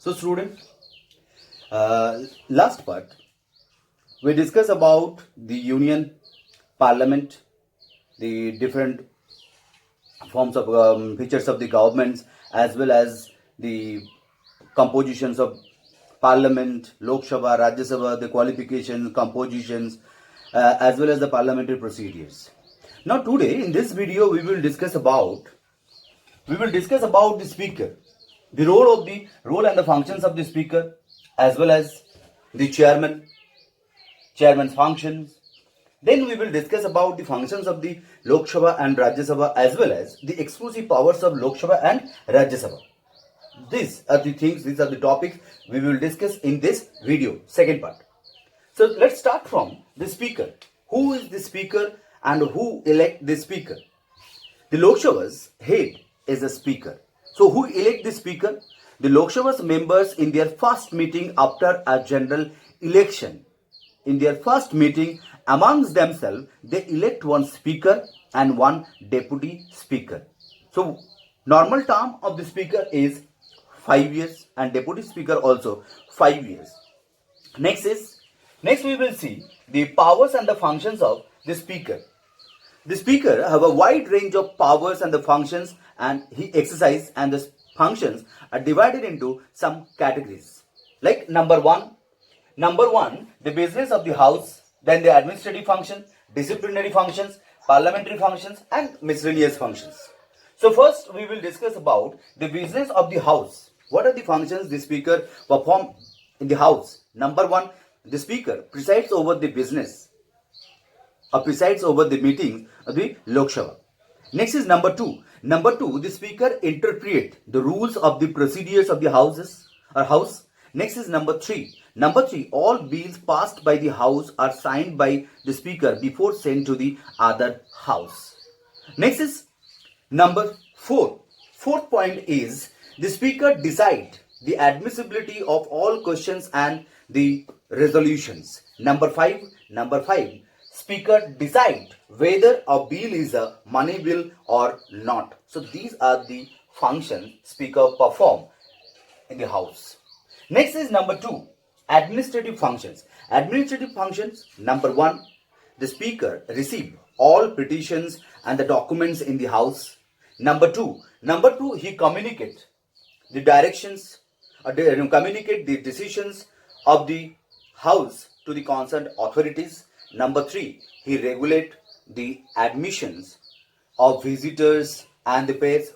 So student, last part we discuss about the union, parliament, the different forms of features of the governments, as well as the compositions of parliament, Lok Sabha, Rajya Sabha, the qualifications, compositions, as well as the parliamentary procedures. Now today in this video we will discuss about the speaker, the role and the functions of the speaker, as well as the chairman's functions. Then we will discuss about the functions of the Lok Sabha and Rajya Sabha, as well as the exclusive powers of Lok Sabha and Rajya Sabha. These are the topics we will discuss in this video, second part. So let's start from the speaker. Who is the speaker and who elect the speaker? The Lok Sabha's head is the speaker. So who elect the speaker? The Lok Sabha's members in their first meeting after a general election. In their first meeting amongst themselves, they elect one speaker and one deputy speaker. So normal term of the speaker is 5 years and deputy speaker also 5 years. Next we will see the powers and the functions of the speaker. The speaker have a wide range of powers and the functions, and he exercise and the functions are divided into some categories. Like number one, the business of the house, then the administrative function, disciplinary functions, parliamentary functions, and miscellaneous functions. So first we will discuss about the business of the house. What are the functions the speaker perform in the house? Number one, the speaker presides over the business or presides over the meetings of the Lok Sabha. Next is number two. Number two, the speaker interpret the rules of the procedures of the house. Next is number three. Number three, all bills passed by the house are signed by the speaker before sent to the other house. Next is number four. Fourth point is the speaker decide the admissibility of all questions and the resolutions. Number five, speaker decide whether a bill is a money bill or not. So these are the functions speaker perform in the house. Next is number two, administrative functions. Administrative functions, number one, the speaker receive all petitions and the documents in the house. Number two, he communicate the directions, communicate the decisions of the house to the concerned authorities. Number three, he regulate the admissions of visitors and the press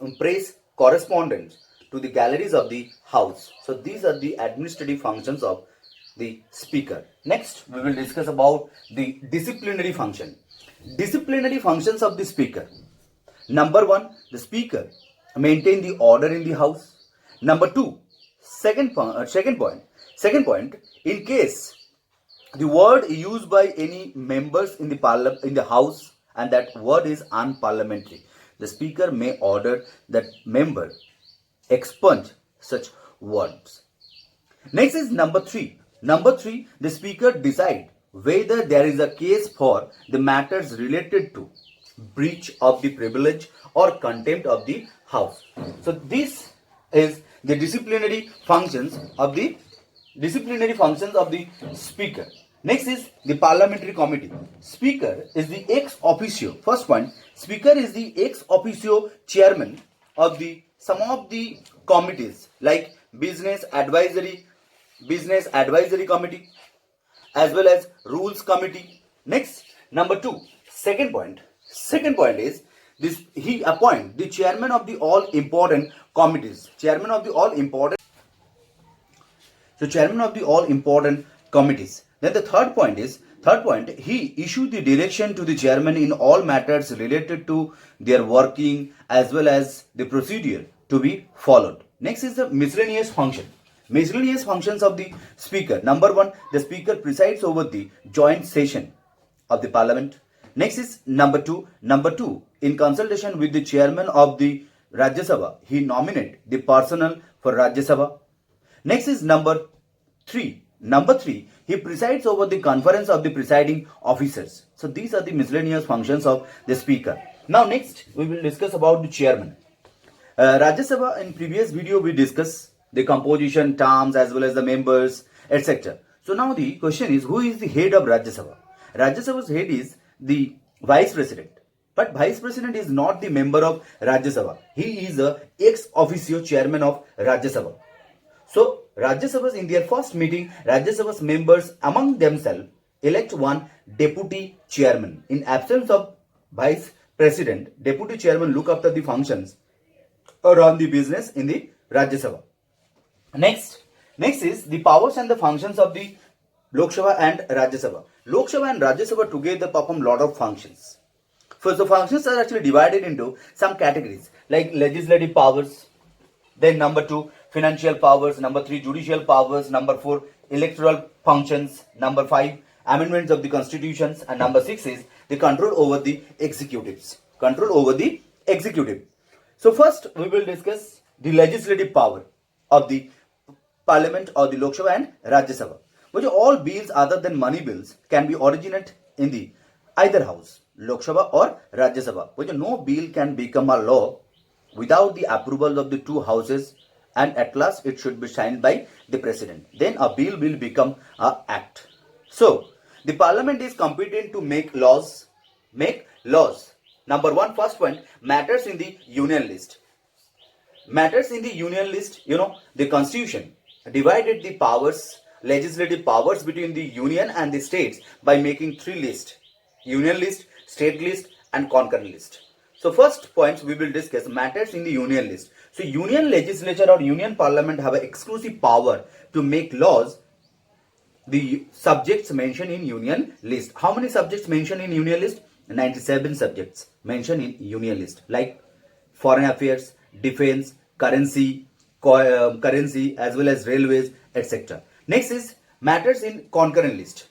correspondence to the galleries of the house. So these are the administrative functions of the speaker. Next, we will discuss about the disciplinary function. Disciplinary functions of the speaker. Number one, the speaker maintain the order in the house. Number two, second point, in case the word used by any members in the house and that word is unparliamentary, the speaker may order that member expunge such words. Next is number three. The speaker decide whether there is a case for the matters related to breach of the privilege or contempt of the house. So this is the disciplinary functions of the speaker. Next is the parliamentary committee. Speaker is the ex officio. First point, speaker is the ex officio chairman of some of the committees like business advisory committee, as well as rules committee. Next, number two, second point is this: he appoint the chairman of the all important committees. Chairman of the all important committees. Then the third point, he issue the direction to the chairman in all matters related to their working as well as the procedure to be followed. Next is the miscellaneous function. Miscellaneous functions of the speaker. Number one, the speaker presides over the joint session of the parliament. Next is number two, in consultation with the chairman of the Rajya Sabha, he nominate the personnel for Rajya Sabha. Next is number three, he presides over the conference of the presiding officers. So these are the miscellaneous functions of the speaker. Now next we will discuss about the chairman. Rajya Sabha, in previous video we discussed the composition, terms, as well as the members, etc. So now the question is, who is the head of Rajya Sabha? Rajya Sabha's head is the vice president. But vice president is not the member of Rajya Sabha. He is a ex officio chairman of Rajya Sabha. So Rajya Sabha in their first meeting, Rajya Sabha's members among themselves elect one deputy chairman. In absence of vice president, deputy chairman look after the functions or run the business in the Rajya Sabha. Next is the powers and the functions of the Lok Sabha and Rajya Sabha. Lok Sabha and Rajya Sabha together perform lot of functions. First, the functions are actually divided into some categories like legislative powers, then number 2, financial powers, number 3, judicial powers, number 4, electoral functions, number 5, amendments of the constitutions, and number 6 is the control over the executives. Control over the executive. So first we will discuss the legislative power of the parliament or the Lok Sabha and Rajya Sabha. Which all bills other than money bills can be originate in the either house, Lok Sabha or Rajya Sabha. Which no bill can become a law without the approval of the two houses, and at last it should be signed by the president. Then a bill will become an act. So the parliament is competent to make laws. Number 1, first point, matters in the union list. Matters in the union list, the constitution divided the powers, legislative powers between the union and the states by making 3 lists: union list, state list, and concurrent list. So first points we will discuss matters in the union list. So union legislature or union parliament have an exclusive power to make laws. The subjects mentioned in union list. How many subjects mentioned in union list? 97 subjects mentioned in union list, like foreign affairs, defense, currency as well as railways, etc. Next is matters in concurrent list.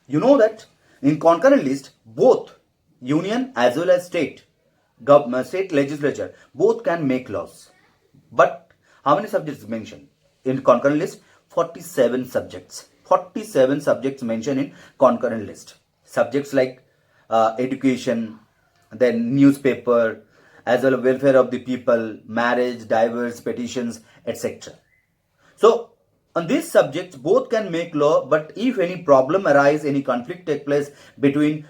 You know that in concurrent list, both union as well as state legislature both can make laws. But how many subjects mentioned in concurrent list? 47 subjects. 47 subjects mentioned in concurrent list. Subjects like education, then newspaper, as well as welfare of the people, marriage, divorce, petitions, etc. So on these subjects, both can make law, but if any problem arise, any conflict take place between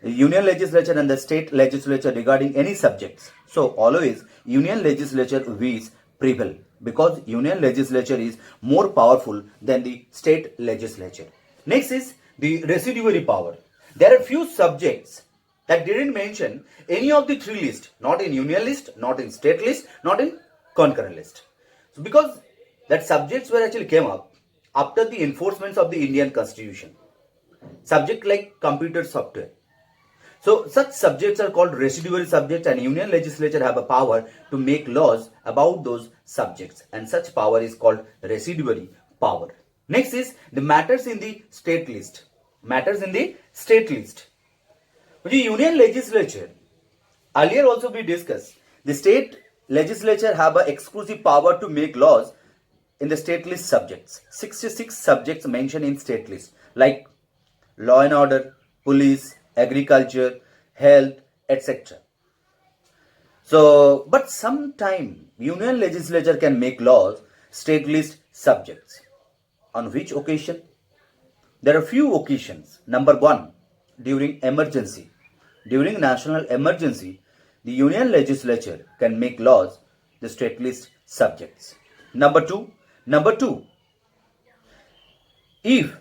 union legislature and the state legislature regarding any subjects, so always union legislature will prevail, because union legislature is more powerful than the state legislature. Next is the residuary power. There are few subjects that didn't mention any of the 3 lists, not in union list, not in state list, not in concurrent list. So because that subjects were actually came up after the enforcements of the Indian Constitution. Subject like computer software. So such subjects are called residuary subjects, and union legislature have a power to make laws about those subjects, and such power is called residuary power. Next is the matters in the state list. Matters in the state list. The union legislature, earlier also we discussed, the state legislature have an exclusive power to make laws in the state list subjects. 66 subjects mentioned in state list, like law and order, police, agriculture, health, etc. So, but sometime union legislature can make laws state list subjects. On which occasion? There are few occasions. Number 1, during emergency. During national emergency, the union legislature can make laws the state list subjects. Number two, if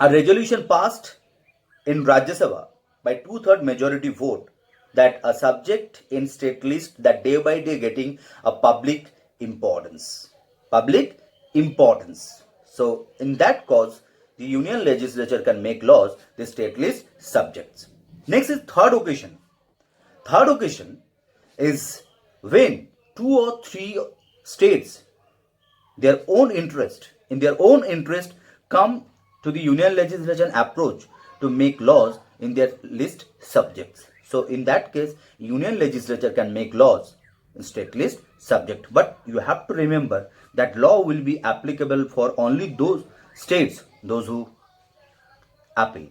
a resolution passed in Rajya Sabha by 2/3 majority vote that a subject in state list that day by day getting a public importance. So in that cause, the union legislature can make laws the state list subjects. Next is third occasion. Third occasion is when 2 or 3 states in their own interest come to the union legislature and approach to make laws in their list subjects. So in that case, union legislature can make laws in state list subject. But you have to remember that law will be applicable for only those states, those who appeal.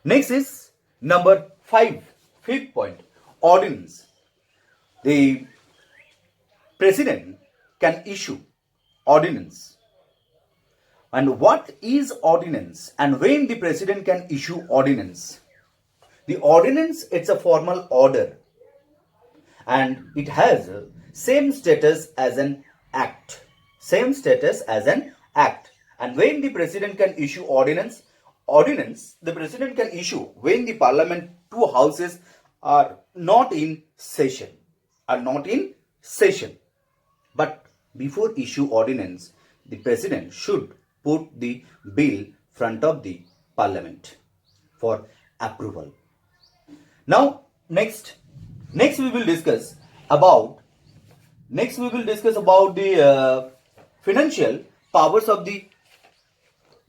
Next is number 5, fifth point, ordinance. The president can issue ordinance. And what is ordinance and when the president can issue ordinance? The ordinance, it's a formal order and it has same status as an act. Same status as an act. And when the president can issue ordinance, the president can issue when the parliament two houses are not in session. But before issue ordinance, the president should put the bill front of the parliament for approval. Now, next we will discuss about the financial powers of the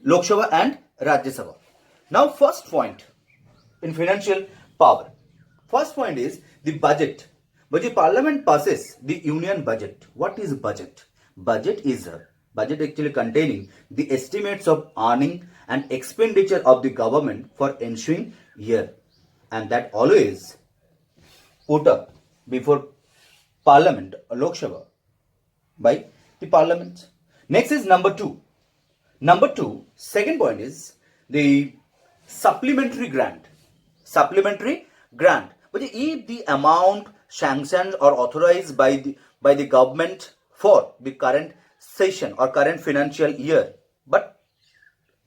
Lok Sabha and Rajya Sabha. Now, first point in financial power. First point is the budget. But the parliament passes the union budget. What is budget? Budget is a budget actually containing the estimates of earning and expenditure of the government for ensuing year, and that always put up before parliament or Lok Sabha by the parliament. Next is number two. Second point is the supplementary grant. But if the amount sanctioned or authorized by the government for the current session or current financial year, but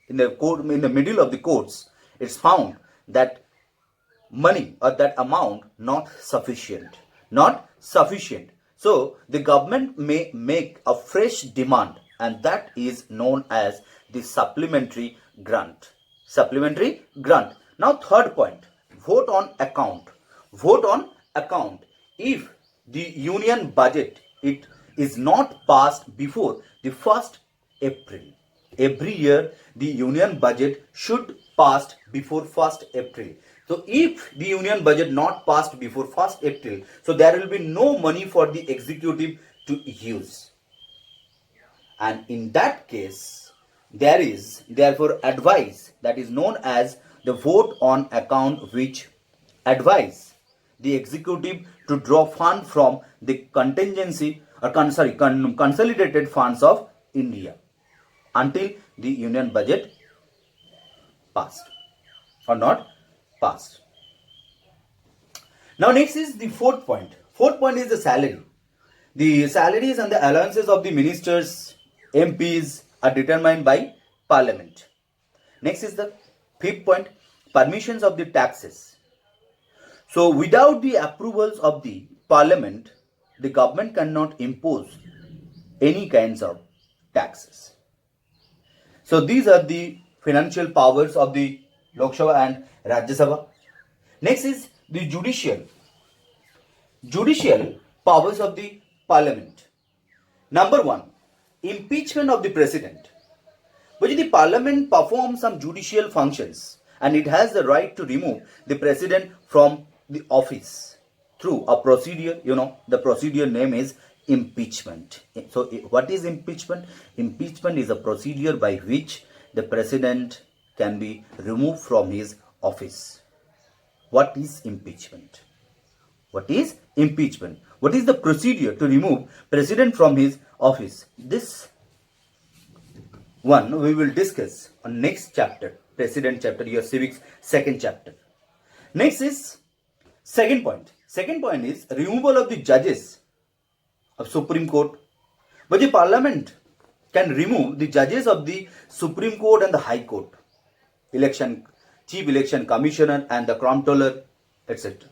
in the middle of the courts, it's found that money or that amount not sufficient. So the government may make a fresh demand, and that is known as the supplementary grant. Now, third point, vote on account. If the union budget it is not passed before the 1st April. Every year the union budget should pass before 1st April. So if the union budget not passed before 1st April, so there will be no money for the executive to use. And in that case, there is therefore advice that is known as the vote on account, which advise the executive to draw fund from the consolidated funds of India until the union budget passed or not passed. Now next is the fourth point. Fourth point is the salary. The salaries and the allowances of the ministers, MPs are determined by parliament. Next is the fifth point, permissions of the taxes. So without the approvals of the parliament, the government cannot impose any kinds of taxes. So these are the financial powers of the Lok Sabha and Rajya Sabha. Next is the judicial powers of the parliament. Number one, impeachment of the president. Which the parliament performs some judicial functions and it has the right to remove the president from the office through a procedure. The procedure name is impeachment. So what is impeachment? Impeachment is a procedure by which the president can be removed from his office. What is impeachment? What is the procedure to remove president from his office? This one we will discuss on next chapter, president chapter, your civics second chapter. Next is second point. Second point is removal of the judges of Supreme Court. But the parliament can remove the judges of the Supreme Court and the High Court, Chief Election Commissioner and the Comptroller, etc.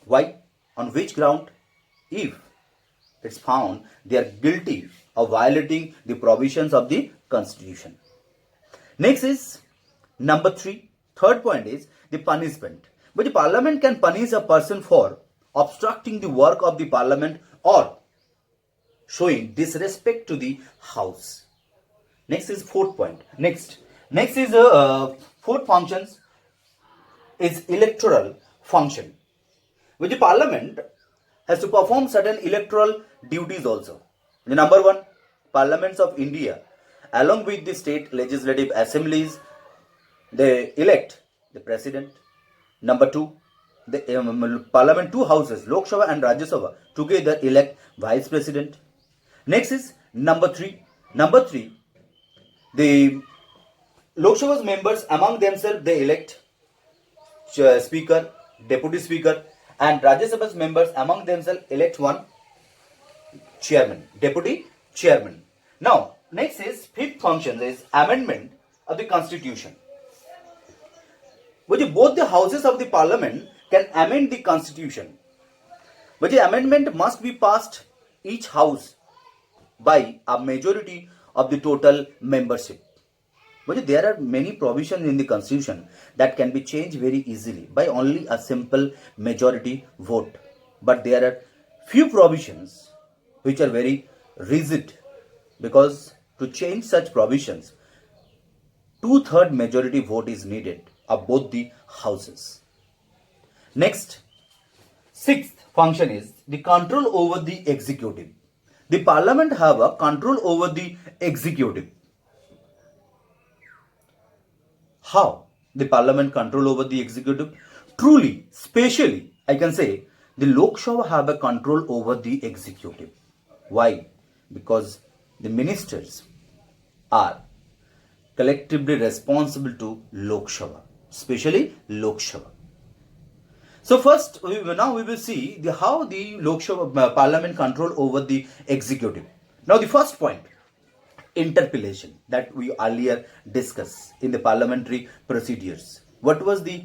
Why? On which ground? If it's found they are guilty of violating the provisions of the Constitution. Next is number 3. Third point is the punishment. But the parliament can punish a person for obstructing the work of the parliament or showing disrespect to the house. Next is fourth point. Next is fourth functions is electoral function, which the parliament has to perform certain electoral duties also. The number 1, parliaments of India along with the state legislative assemblies, they elect the president. Number 2, The parliament, two houses, Lok Sabha and Rajya Sabha, together elect vice president. Next is number three. Number three, the Lok Sabha's members among themselves they elect speaker, deputy speaker, and Rajya Sabha's members among themselves elect one chairman, deputy chairman. Now, next is fifth function is amendment of the constitution. Which both the houses of the parliament can amend the constitution. But the amendment must be passed each house by a majority of the total membership. But there are many provisions in the constitution that can be changed very easily by only a simple majority vote. But there are few provisions which are very rigid, because to change such provisions, 2/3 majority vote is needed of both the houses. Next, sixth function is the control over the executive. The parliament have a control over the executive. How the parliament control over the executive? Truly, specially, I can say the Lok Sabha have a control over the executive. Why? Because the ministers are collectively responsible to Lok Sabha, especially Lok Sabha. So first, now we will see how the Lok Sabha parliament control over the executive. Now the first point, interpellation, that we earlier discussed in the parliamentary procedures. What was the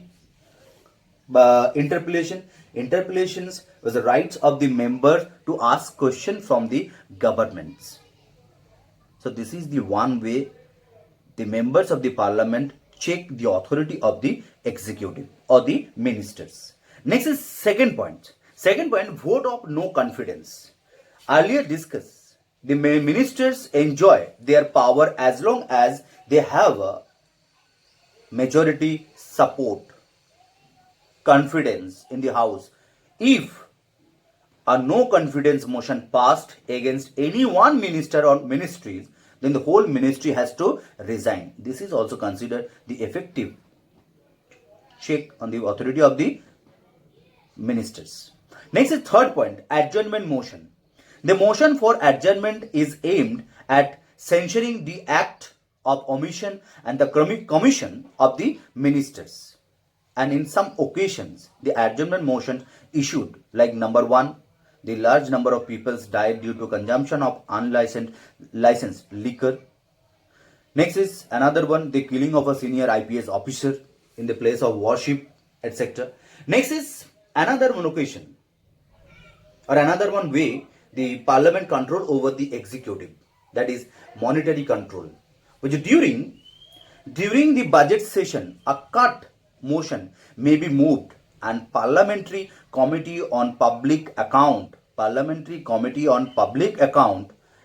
interpellation? Interpellations was the rights of the member to ask question from the governments. So this is the one way the members of the parliament check the authority of the executive or the ministers. Next is second point. Second point, vote of no confidence. Earlier discussed, the ministers enjoy their power as long as they have a majority support, confidence in the house. If a no confidence motion passed against any one minister or ministries, then the whole ministry has to resign. This is also considered the effective check on the authority of the ministers. Next is third point, adjournment motion. The motion for adjournment is aimed at censuring the act of omission and the commission of the ministers. And in some occasions, the adjournment motion issued, like number one, the large number of people died due to consumption of licensed liquor. Next is another one, the killing of a senior IPS officer in the place of worship, etc. Next is another one occasion or another one way the parliament control over the executive, that is monetary control, which during the budget session a cut motion may be moved and parliamentary committee on public account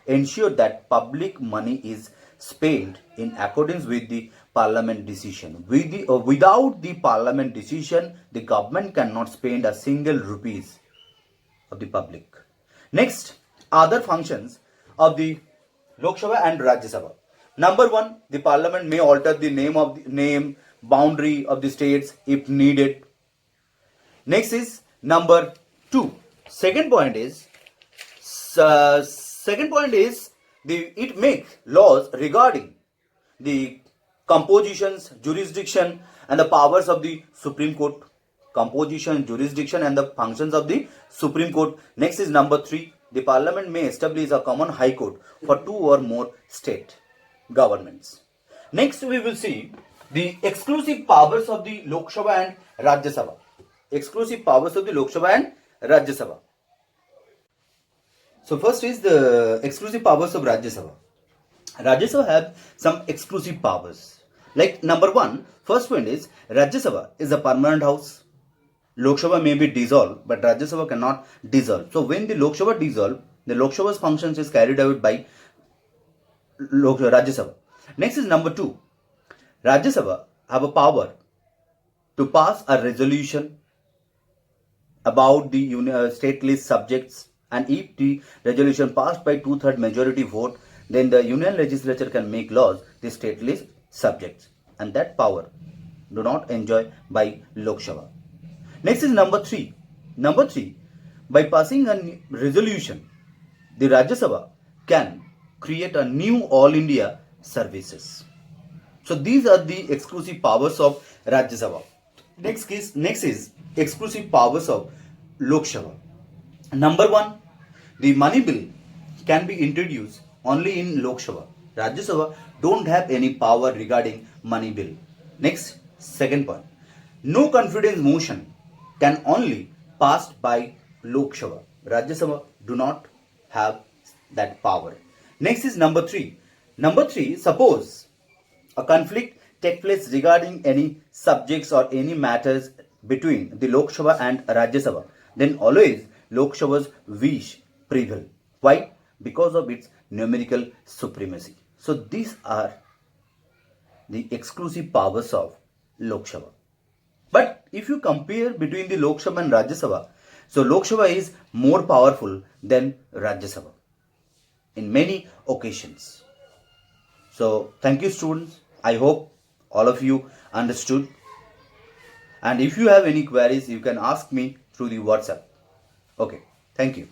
ensure that public money is spent in accordance with the parliament decision. Without the parliament decision, the government cannot spend a single rupees of the public. Next, other functions of the Lok Sabha and Rajya Sabha. Number one, the parliament may alter the name boundary of the states if needed. Next is number two. Second point is it makes laws regarding the compositions, jurisdiction, and the powers of the Supreme Court. Composition, jurisdiction, and the functions of the Supreme Court. Next is number three. The parliament may establish a common high court for two or more state governments. Next, we will see the exclusive powers of the Lok Sabha and Rajya Sabha. Exclusive powers of the Lok Sabha and Rajya Sabha. So first is the exclusive powers of Rajya Sabha. Rajya Sabha have some exclusive powers. Like number one, first one is Rajya Sabha is a permanent house. Lok Sabha may be dissolved, but Rajya Sabha cannot dissolve. So when the Lok Sabha dissolve, the Lok Sabha's functions is carried out by Rajya Sabha. Next is number two. Rajya Sabha have a power to pass a resolution about the state list subjects, and if the resolution passed by 2/3 majority vote, then the union legislature can make laws the state list subjects, and that power do not enjoy by Lok Sabha. Next is number 3. Number 3, by passing a resolution, the Rajya Sabha can create a new All India services. So these are the exclusive powers of Rajya Sabha. Next is exclusive powers of Lok Sabha. Number 1, the money bill can be introduced only in Lok Sabha. Rajya Sabha don't have any power regarding money bill. Next, second point, no confidence motion can only passed by Lok Sabha. Rajya Sabha do not have that power. Next is number 3. Number 3, suppose a conflict take place regarding any subjects or any matters between the Lok Sabha and Rajya Sabha, then always Lok Sabha's wish prevail. Why? Because of its numerical supremacy. So these are the exclusive powers of Lok Sabha. But if you compare between the Lok Sabha and Rajya Sabha, so Lok Sabha is more powerful than Rajya Sabha in many occasions. So thank you, students. I hope all of you understood. And if you have any queries, you can ask me through the WhatsApp. Okay, thank you.